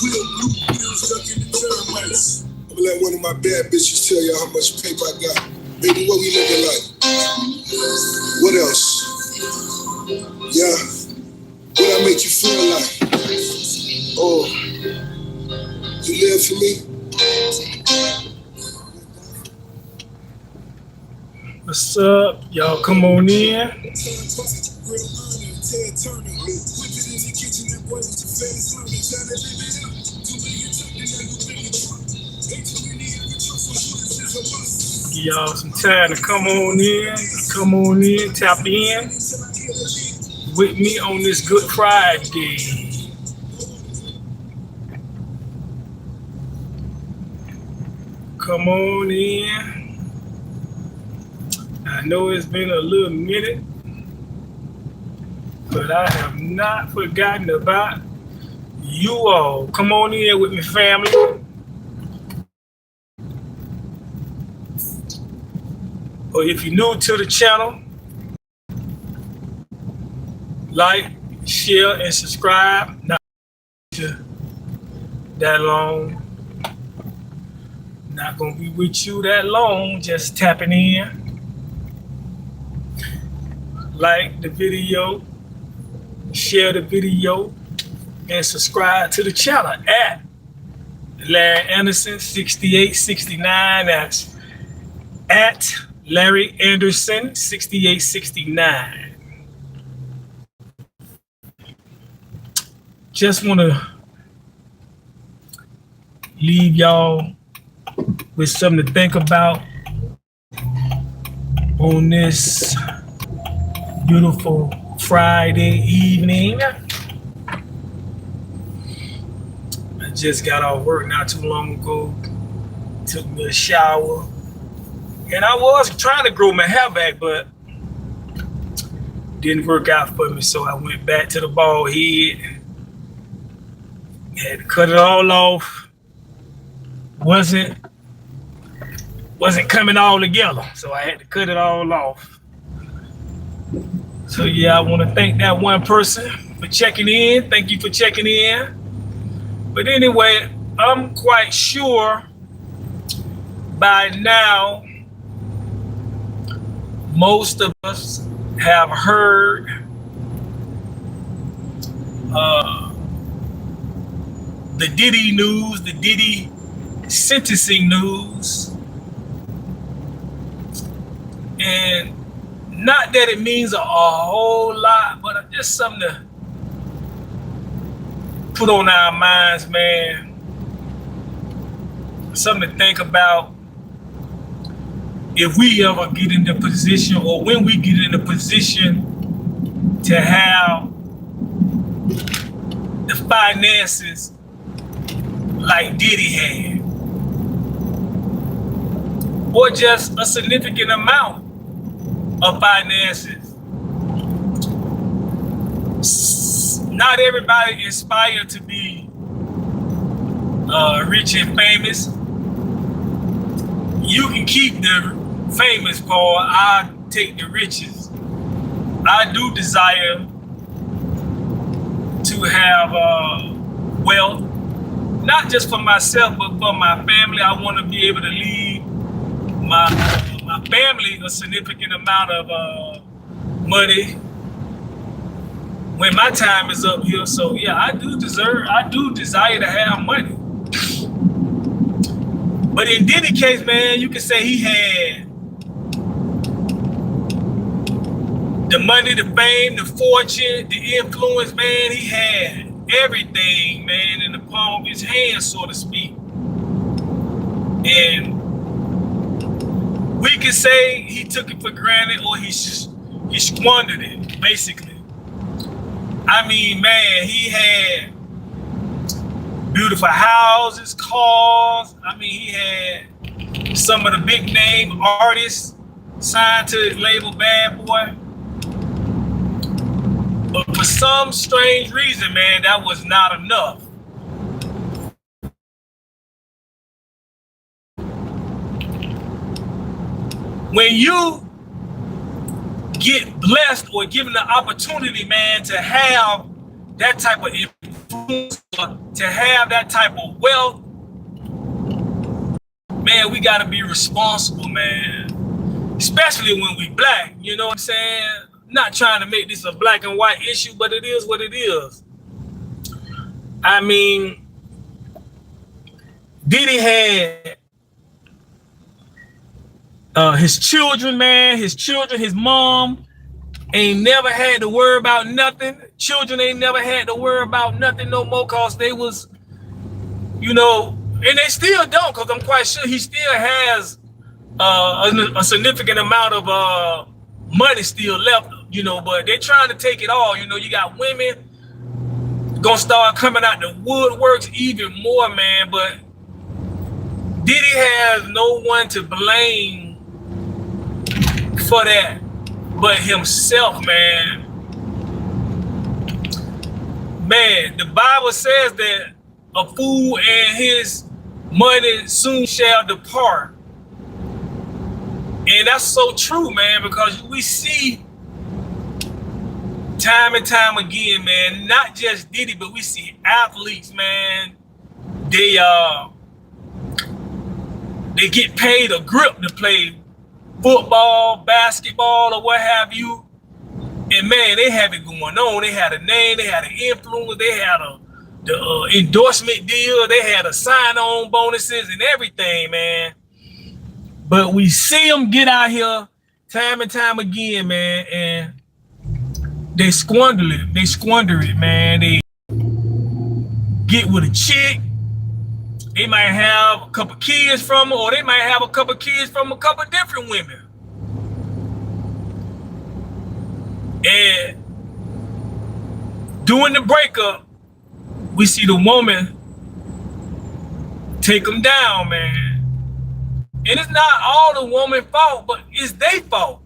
I'm gonna let one of my bad bitches tell y'all how much paper I got. Baby, what we looking like? What else? Yeah. What I make you feel like? Oh, you live for me? What's up? Y'all come on in. Give y'all some time to come on in, tap in with me on this Good Friday. Come on in. I know it's been a little minute, but I have not forgotten about you all. Come on in with me, family. Or if you're new to the channel, like, share, and subscribe. Not that long. Not gonna be with you that long. Just tapping in. Like the video, share the video, and subscribe to the channel at Larry Anderson 6869. That's at Larry Anderson 6869. Just want to leave y'all with something to think about on this beautiful Friday evening. I just got off work not too long ago. Took me a shower. And I was trying to grow my hair back, but didn't work out for me. So I went back to the bald head. Had to cut it all off. Wasn't coming all together. So I had to cut it all off. So yeah, I want to thank that one person for checking in. Thank you for checking in. But anyway, I'm quite sure by now most of us have heard the Diddy news, the Diddy sentencing news. And not that it means a whole lot, but just something to put on our minds, man. Something to think about if we ever get in the position, or when we get in the position to have the finances like Diddy had, or just a significant amount of finances. Not everybody inspired to be rich and famous. You can keep the famous part. I take the riches. I do desire to have wealth, not just for myself, but for my family. I want to be able to leave my family a significant amount of money when my time is up here. So yeah, I do desire to have money. But in Diddy's case, man, you can say he had the money, the fame, the fortune, the influence, man. He had everything, man, in the palm of his hand, so to speak. And we can say he took it for granted, or he squandered it, basically. I mean, man, he had beautiful houses, cars. I mean, he had some of the big name artists signed to his label Bad Boy. But for some strange reason, man, that was not enough. When you get blessed or given the opportunity, man, to have that type of influence to have that type of wealth, man, we got to be responsible, man. Especially when we black, you know what I'm saying? Not trying to make this a black and white issue, but it is what it is. I mean, Diddy had his children, man, his mom ain't never had to worry about nothing. Children ain't never had to worry about nothing no more, cause they was, you know, and they still don't, cause I'm quite sure he still has a significant amount of money still left, you know, but they're trying to take it all. You know, you got women gonna start coming out the woodworks even more, man, but Diddy has no one to blame for that but himself, man. Man, the Bible says that a fool and his money soon shall depart. And that's so true, man, because we see time and time again, man, not just Diddy, but we see athletes, man, they get paid a grip to play football, basketball, or what have you. And man, they have it going on. They had a name, they had an influence, they had the endorsement deal, they had a sign-on bonuses and everything, man. But we see them get out here time and time again, man, and they squander it. They squander it, man. They get with a chick. They might have a couple kids from her, or they might have a couple kids from a couple different women. And during the breakup, we see the woman take them down, man. And it's not all the woman's fault, but it's their fault.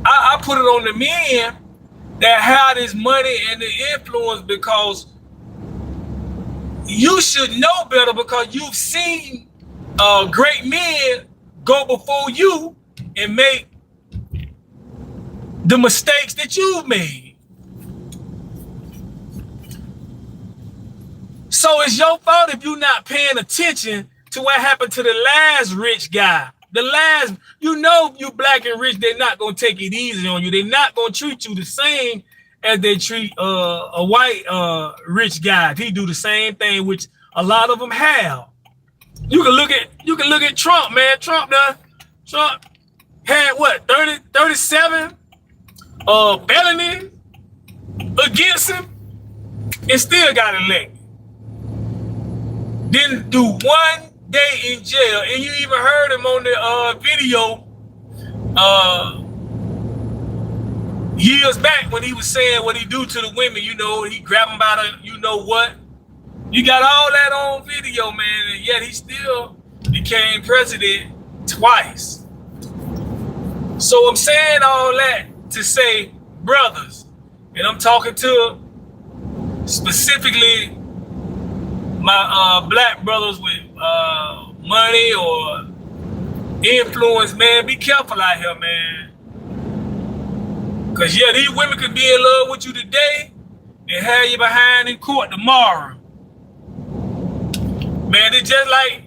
I put it on the men that have this money and the influence, because you should know better, because you've seen great men go before you and make the mistakes that you've made. So it's your fault if you're not paying attention to what happened to the last rich guy. The last, you know, you black and rich, they're not going to take it easy on you. They're not going to treat you the same as they treat a white rich guy. He do the same thing, which a lot of them have. You can look at Trump, man. Trump had what, 37 felonies against him and still got elected. Didn't do one day in jail, and you even heard him on the video years back when he was saying what he do to the women. You know, he grab them by the, you know what. You got all that on video, man, and yet he still became president twice. So I'm saying all that to say, brothers, and I'm talking to specifically my black brothers with money or influence, man, be careful out here, man. Because, yeah, these women could be in love with you today and have you behind in court tomorrow. Man, it's just like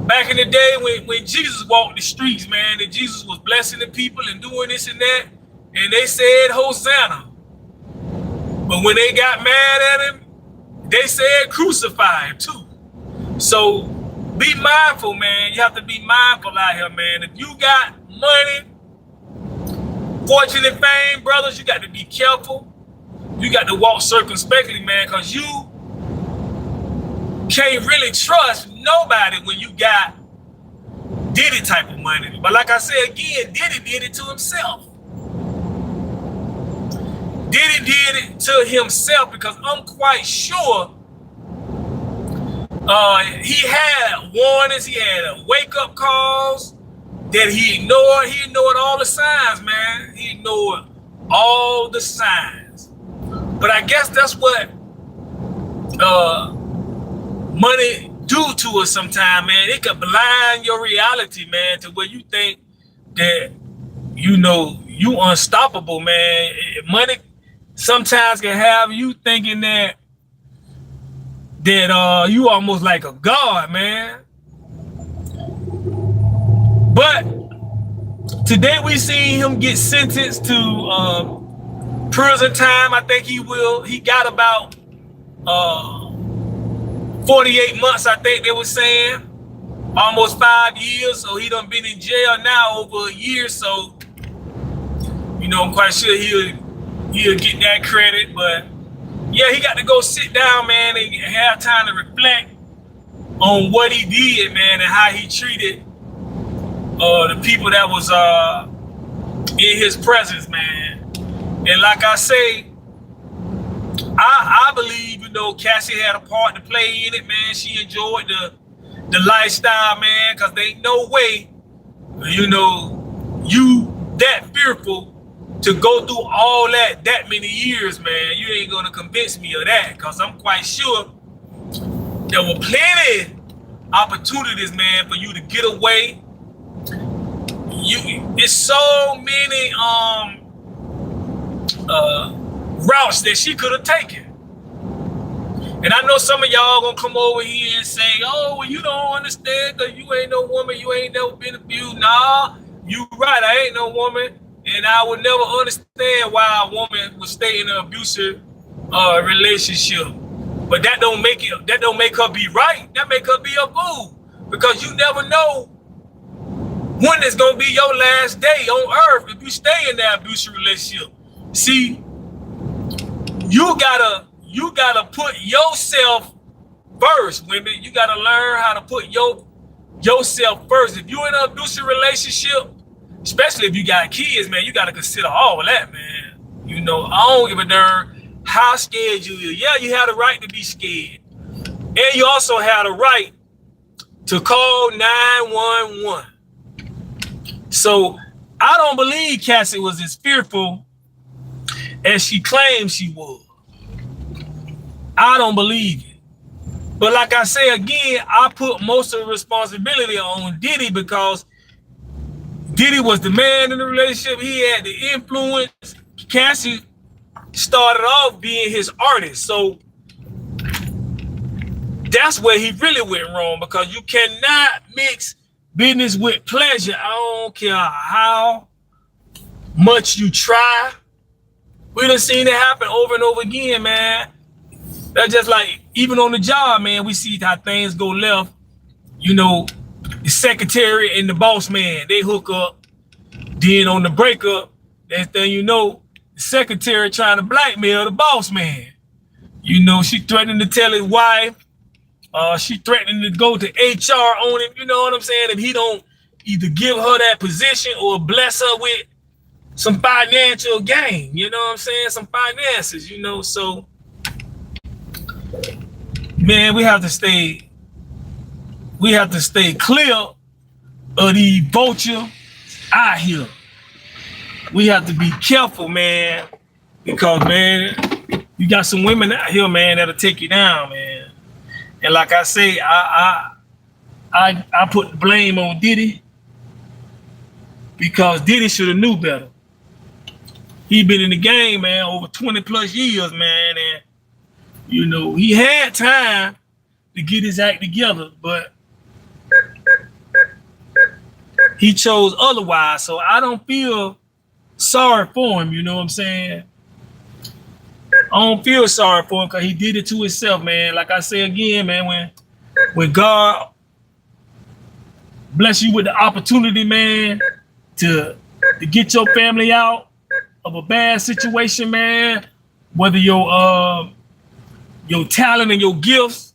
back in the day when Jesus walked the streets, man, and Jesus was blessing the people and doing this and that, and they said, Hosanna. But when they got mad at him, they said crucify him too. So be mindful, man. You have to be mindful out here, man. If you got money, fortune and fame, brothers, you got to be careful. You got to walk circumspectly, man, because you can't really trust nobody when you got Diddy type of money. But like I said again, Diddy did it to himself. Diddy did it to himself, because I'm quite sure he had warnings, he had wake-up calls that he ignored. He ignored all the signs, man. He ignored all the signs. But I guess that's what money do to us sometimes, man. It could blind your reality, man, to where you think that, you know, you unstoppable, man. Money sometimes can have you thinking that that you almost like a god, man. But today we seen him get sentenced to prison time. I think he got about 48 months, I think they were saying. Almost 5 years. So he done been in jail now over a year. So, I'm quite sure he'll get that credit. But yeah, he got to go sit down, man, and have time to reflect on what he did, man, and how he treated the people that was in his presence, man. And like I say, I believe, Cassie had a part to play in it, man. She enjoyed the lifestyle, man, because there ain't no way, you that fearful to go through all that many years, man. You ain't gonna convince me of that, because I'm quite sure there were plenty opportunities, man, for you to get away. It's so many routes that she could have taken. And I know some of y'all gonna come over here and say, oh, well, you don't understand because you ain't no woman, you ain't never been abused. Nah, you right, I ain't no woman. And I would never understand why a woman would stay in an abusive relationship. But that don't make her be right. That make her be a fool. Because you never know when it's gonna be your last day on earth if you stay in that abusive relationship. See, you gotta put yourself first, women. You gotta learn how to put yourself first. If you're in an abusive relationship, especially if you got kids, man, you gotta consider all of that, man. I don't give a darn how scared you are. Yeah, you have the right to be scared. And you also have the right to call 911. So I don't believe Cassie was as fearful as she claimed she was. I don't believe it. But like I say again, I put most of the responsibility on Diddy because Diddy was the man in the relationship. He had the influence. Cassie started off being his artist. So that's where he really went wrong, because you cannot mix business with pleasure. I don't care how much you try. We done seen it happen over and over again, man. That's just like, even on the job, man, we see how things go left. The secretary and the boss man, they hook up. Then on the breakup, next thing you know, the secretary trying to blackmail the boss man. She threatening to tell his wife. She threatening to go to HR on him. You know what I'm saying? If he don't either give her that position or bless her with some financial gain. You know what I'm saying? Some finances, so man, we have to stay clear of the vulture out here. We have to be careful, man, because, man, you got some women out here, man, that'll take you down, man. And like I say, I put the blame on Diddy because Diddy should have knew better. He been in the game, man, over 20 plus years, man, and he had time to get his act together, but he chose otherwise. So I don't feel sorry for him, you know what I'm saying? I don't feel sorry for him because he did it to himself, man. Like I say again, man, when God bless you with the opportunity, man, to get your family out of a bad situation, man, whether your talent and your gifts,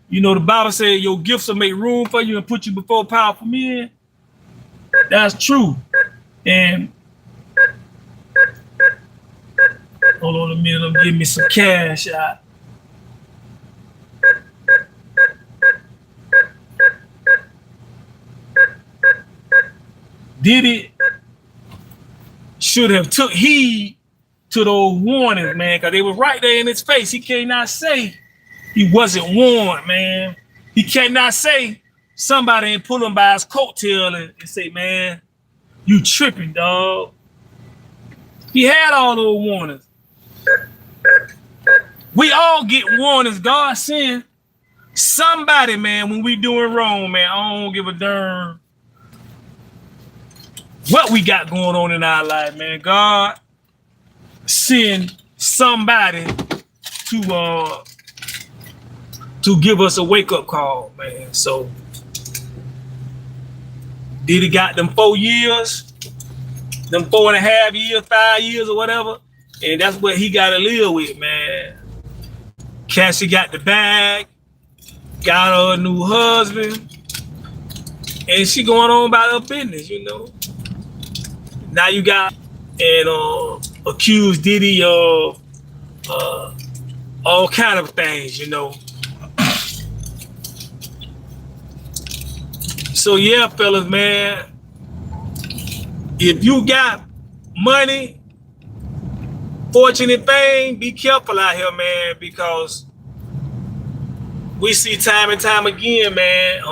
the Bible says your gifts will make room for you and put you before powerful men. That's true. And hold on a minute, I'm giving me some cash out. Diddy should have took heed to those warnings, man, because they were right there in his face. He cannot say he wasn't warned, man. He cannot say somebody ain't pull him by his coattail and say, man, you tripping, dog. He had all those warnings. We all get warnings. God send somebody, man, when we doing wrong, man. I don't give a darn what we got going on in our life, man. God send somebody to give us a wake-up call, man. So Diddy got them 4 years, them 4.5 years, 5 years or whatever, and that's what he gotta live with, man. Cassie got the bag, got her a new husband, and she going on about her business, you know. Now you got and accused Diddy of all kind of things, you know. So yeah, fellas, man, if you got money, fortune and fame, be careful out here, man, because we see time and time again, man,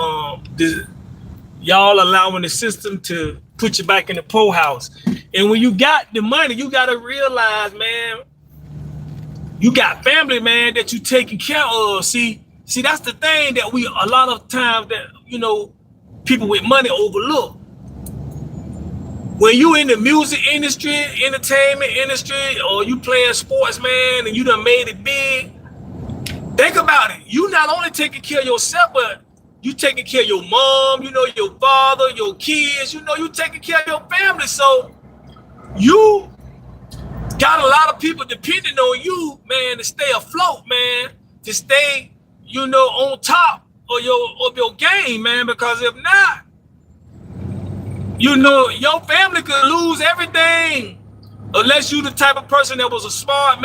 y'all allowing the system to put you back in the poorhouse. And when you got the money, you got to realize, man, you got family, man, that you taking care of. See, that's the thing that we, a lot of times that, you know, people with money overlook. When you in the music industry, entertainment industry, or you playing sports, man, and you done made it big, think about it. You not only taking care of yourself, but you taking care of your mom, you know, your father, your kids, you know, you taking care of your family. So you got a lot of people depending on you, man, to stay afloat, man, to stay, you know, on top of your game, man, because if not, you know, your family could lose everything unless you the type of person that was a smart man.